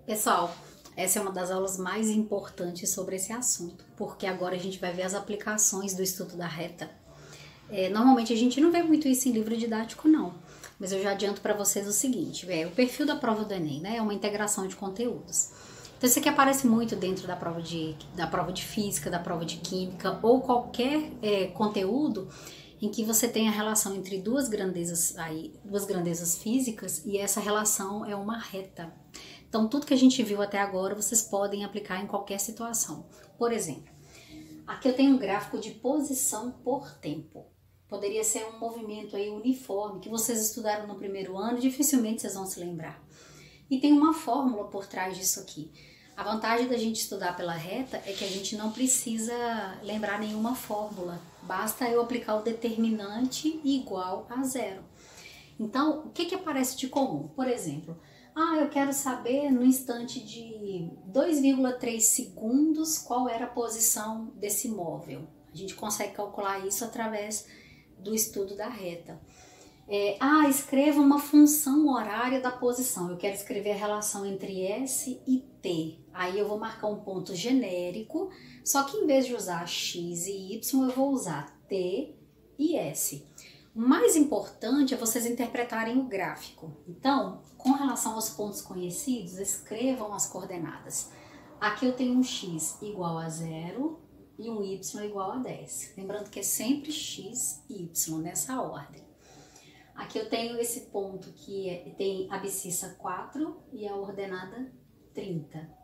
Pessoal, essa é uma das aulas mais importantes sobre esse assunto, porque agora a gente vai ver as aplicações do estudo da reta. Normalmente a gente não vê muito isso em livro didático, não, mas eu já adianto para vocês o seguinte: o perfil da prova do Enem, né, é uma integração de conteúdos. Então isso aqui aparece muito dentro da prova de física, da prova de química ou qualquer conteúdo em que você tem a relação entre duas grandezas físicas e essa relação é uma reta. Então, tudo que a gente viu até agora, vocês podem aplicar em qualquer situação. Por exemplo, aqui eu tenho um gráfico de posição por tempo. Poderia ser um movimento aí uniforme, que vocês estudaram no primeiro ano, dificilmente vocês vão se lembrar. E tem uma fórmula por trás disso aqui. A vantagem da gente estudar pela reta é que a gente não precisa lembrar nenhuma fórmula. Basta eu aplicar o determinante igual a zero. Então, o que aparece de comum? Por exemplo, eu quero saber no instante de 2,3 segundos qual era a posição desse móvel. A gente consegue calcular isso através do estudo da reta. Escreva uma função horária da posição. Eu quero escrever a relação entre S e T. Aí eu vou marcar um ponto genérico, só que em vez de usar X e Y, eu vou usar T e S. O mais importante é vocês interpretarem o gráfico. Então, com relação aos pontos conhecidos, escrevam as coordenadas. Aqui eu tenho um x igual a 0 e um y igual a 10. Lembrando que é sempre x e y nessa ordem. Aqui eu tenho esse ponto que tem a abscissa 4 e a ordenada 30.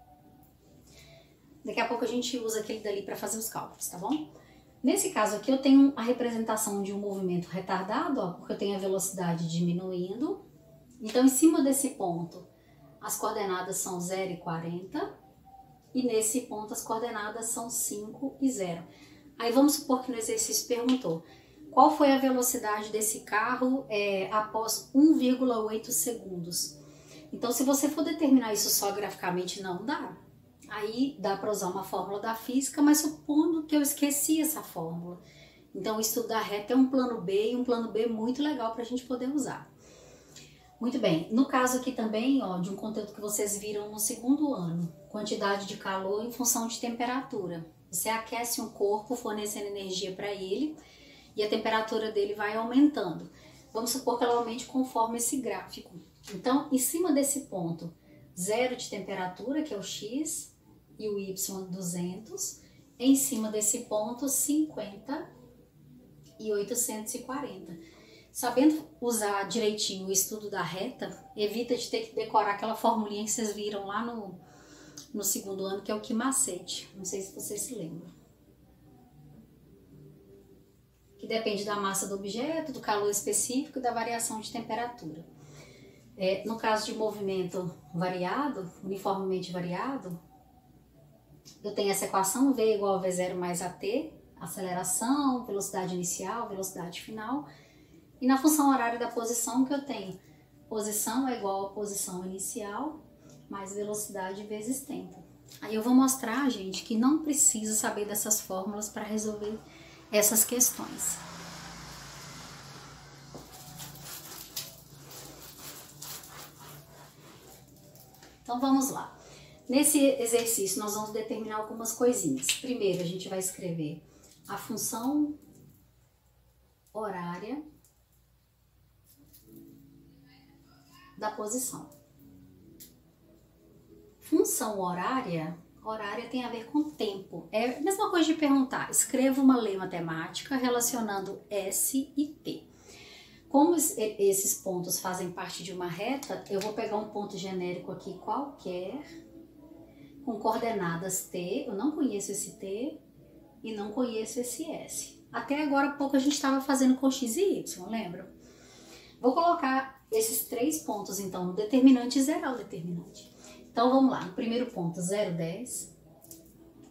Daqui a pouco a gente usa aquele dali para fazer os cálculos, tá bom? Nesse caso aqui eu tenho a representação de um movimento retardado, porque eu tenho a velocidade diminuindo. Então, em cima desse ponto, as coordenadas são 0 e 40. E nesse ponto as coordenadas são 5 e 0. Aí vamos supor que no exercício perguntou: qual foi a velocidade desse carro após 1,8 segundos? Então, se você for determinar isso só graficamente, não dá. Aí dá para usar uma fórmula da física, mas supondo que eu esqueci essa fórmula. Então, o estudo da reta é um plano B, e um plano B muito legal para a gente poder usar. Muito bem, no caso aqui também, de um conteúdo que vocês viram no segundo ano, quantidade de calor em função de temperatura. Você aquece um corpo fornecendo energia para ele e a temperatura dele vai aumentando. Vamos supor que ela aumente conforme esse gráfico. Então, em cima desse ponto, 0 de temperatura, que é o X, e o Y 200, em cima desse ponto 50 e 840. Sabendo usar direitinho o estudo da reta, evita de ter que decorar aquela formulinha que vocês viram lá no segundo ano, que é o que macete. Não sei se vocês se lembram. Que depende da massa do objeto, do calor específico e da variação de temperatura. No caso de movimento variado, uniformemente variado, eu tenho essa equação V igual a V0 mais AT, aceleração, velocidade inicial, velocidade final. E na função horária da posição que eu tenho, posição é igual a posição inicial mais velocidade vezes tempo. Aí eu vou mostrar, gente, que não precisa saber dessas fórmulas para resolver essas questões. Então vamos lá. Nesse exercício nós vamos determinar algumas coisinhas. Primeiro a gente vai escrever a função horária da posição. Função horária tem a ver com tempo. É a mesma coisa de perguntar: escreva uma lei matemática relacionando S e T. Como esses pontos fazem parte de uma reta, eu vou pegar um ponto genérico aqui qualquer, com coordenadas T. Eu não conheço esse T e não conheço esse S. Até agora há pouco a gente estava fazendo com X e Y, lembra? Vou colocar esses 3 pontos, então, no determinante e zerar o determinante. Então, vamos lá. No primeiro ponto, 0, 10.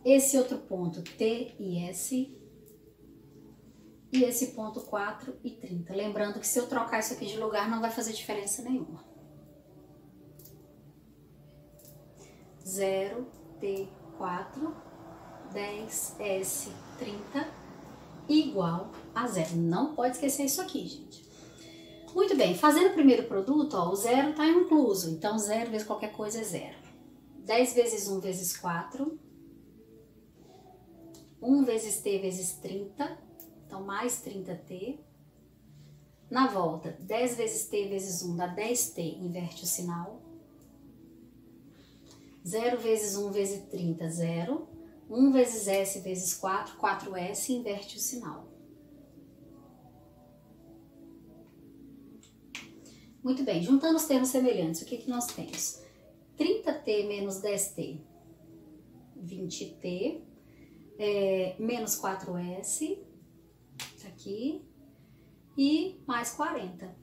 Esse outro ponto, T e S. E esse ponto, 4 e 30. Lembrando que se eu trocar isso aqui de lugar, não vai fazer diferença nenhuma. 0, T, 4, 10, S, 30, igual a 0. Não pode esquecer isso aqui, gente. Muito bem, fazendo o primeiro produto, o 0 está incluso. Então, 0 vezes qualquer coisa é 0. 10 vezes 1 vezes 4. 1 vezes t vezes 30. Então, mais 30t. Na volta, 10 vezes t vezes 1 dá 10t, inverte o sinal. 0 vezes 1 vezes 30, 0. 1 vezes s vezes 4, 4s, inverte o sinal. Muito bem, juntando os termos semelhantes, o que que nós temos? 30t menos 10t, 20t, menos 4s, tá aqui, e mais 40,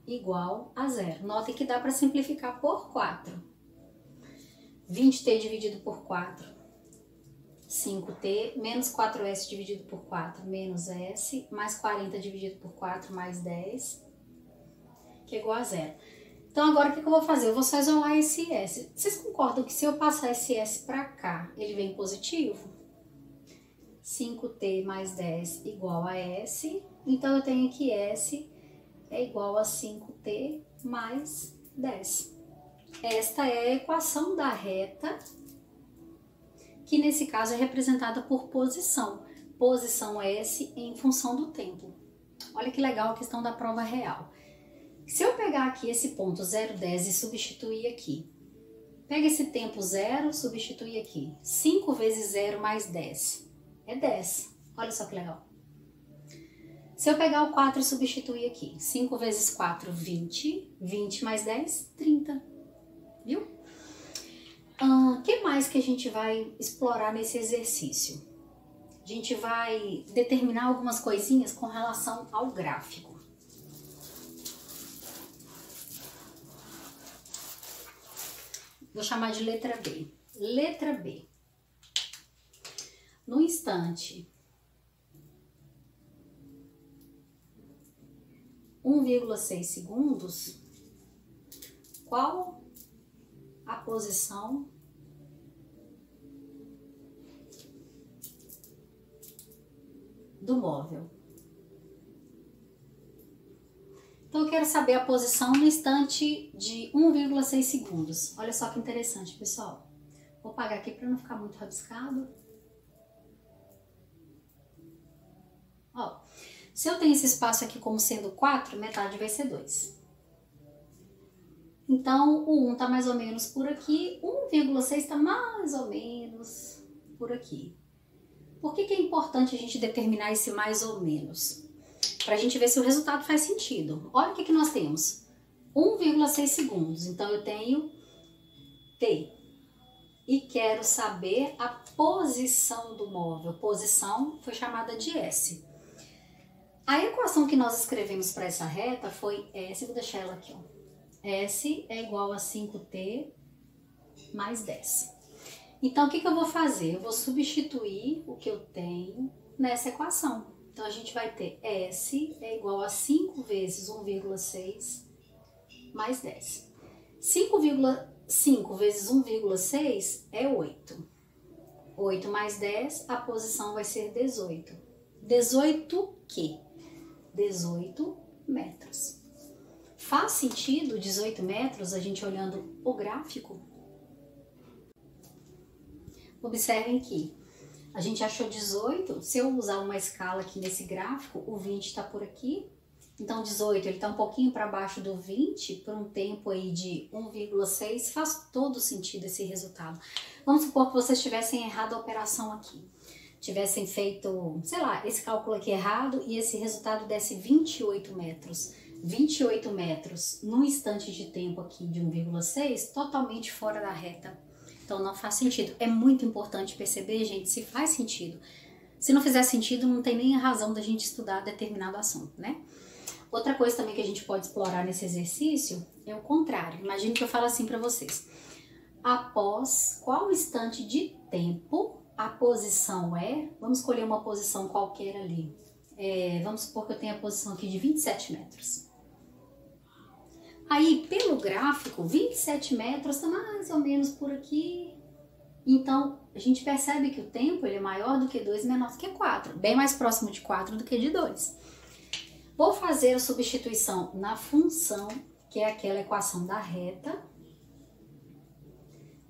igual a 0. Notem que dá para simplificar por 4. 20t dividido por 4, 5t, menos 4s dividido por 4, menos s, mais 40 dividido por 4, mais 10, que é igual a 0. Então, agora o que eu vou fazer? Eu vou só isolar esse s. Vocês concordam que se eu passar esse s para cá, ele vem positivo? 5t mais 10 igual a s. Então, eu tenho que s é igual a 5t mais 10. Esta é a equação da reta, que nesse caso é representada por posição. Posição S em função do tempo. Olha que legal a questão da prova real. Se eu pegar aqui esse ponto 0,10 e substituir aqui, pega esse tempo 0, substitui aqui. 5 vezes 0 mais 10 é 10. Olha só que legal. Se eu pegar o 4 e substituir aqui, 5 vezes 4, 20. 20 mais 10, 30. Viu? O que mais que a gente vai explorar nesse exercício? A gente vai determinar algumas coisinhas com relação ao gráfico. Vou chamar de letra B. Letra B. No instante 1,6 segundos, qual a posição do móvel? Então, eu quero saber a posição no instante de 1,6 segundos. Olha só que interessante, pessoal. Vou apagar aqui para não ficar muito rabiscado. Ó, se eu tenho esse espaço aqui como sendo 4, metade vai ser 2. Então, o 1 está mais ou menos por aqui, 1,6 está mais ou menos por aqui. Por que que é importante a gente determinar esse mais ou menos? Para a gente ver se o resultado faz sentido. Olha o que que nós temos. 1,6 segundos. Então, eu tenho T. E quero saber a posição do móvel. Posição foi chamada de S. A equação que nós escrevemos para essa reta foi S. Vou deixar ela aqui, ó. S é igual a 5t mais 10. Então, o que que eu vou fazer? Eu vou substituir o que eu tenho nessa equação. Então, a gente vai ter S é igual a 5 vezes 1,6 mais 10. 5 vezes 1,6 é 8. 8 mais 10, a posição vai ser 18. 18 o quê? 18 metros. Faz sentido 18 metros a gente olhando o gráfico? Observem que a gente achou 18, se eu usar uma escala aqui nesse gráfico, o 20 está por aqui. Então, 18, ele está um pouquinho para baixo do 20, por um tempo aí de 1,6, faz todo sentido esse resultado. Vamos supor que vocês tivessem errado a operação aqui. Tivessem feito, sei lá, esse cálculo aqui errado e esse resultado desse 28 metros. 28 metros num instante de tempo aqui de 1,6, totalmente fora da reta. Então não faz sentido. É muito importante perceber, gente, se faz sentido. Se não fizer sentido, não tem nem a razão da gente estudar determinado assunto, né? Outra coisa também que a gente pode explorar nesse exercício é o contrário. Imagine que eu falo assim para vocês. Após qual instante de tempo a posição é... Vamos escolher uma posição qualquer ali. Vamos supor que eu tenho a posição aqui de 27 metros. Aí, pelo gráfico, 27 metros está mais ou menos por aqui. Então, a gente percebe que o tempo ele é maior do que 2 e menor do que 4. Bem mais próximo de 4 do que de 2. Vou fazer a substituição na função, que é aquela equação da reta.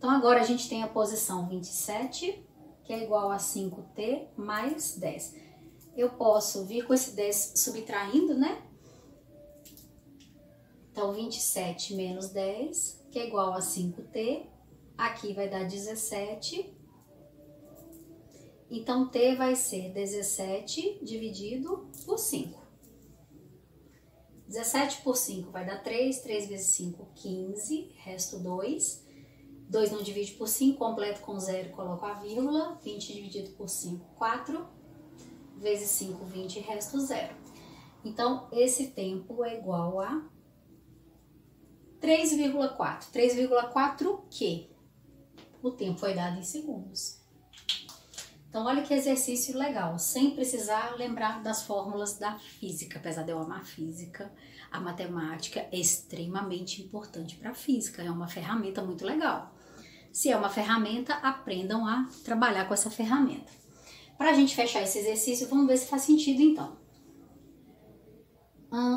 Então, agora a gente tem a posição 27, que é igual a 5t mais 10. Eu posso vir com esse 10 subtraindo, né? Então, 27 menos 10, que é igual a 5t. Aqui vai dar 17. Então, t vai ser 17 dividido por 5. 17 por 5 vai dar 3, 3 vezes 5, 15, resto 2. 2 não divide por 5, completo com 0, coloco a vírgula. 20 dividido por 5, 4. Vezes 5, 20, resto 0. Então, esse tempo é igual a 3,4. 3,4 o quê? O tempo foi dado em segundos. Então, olha que exercício legal, sem precisar lembrar das fórmulas da física. Apesar de eu amar física, a matemática é extremamente importante para a física, é uma ferramenta muito legal. Se é uma ferramenta, aprendam a trabalhar com essa ferramenta. Para a gente fechar esse exercício, vamos ver se faz sentido então.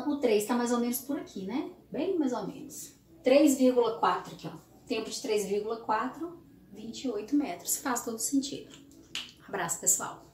O 3 está mais ou menos por aqui, né? Bem mais ou menos. 3,4 aqui, ó. Tempo de 3,4, 28 metros. Faz todo sentido. Abraço, pessoal.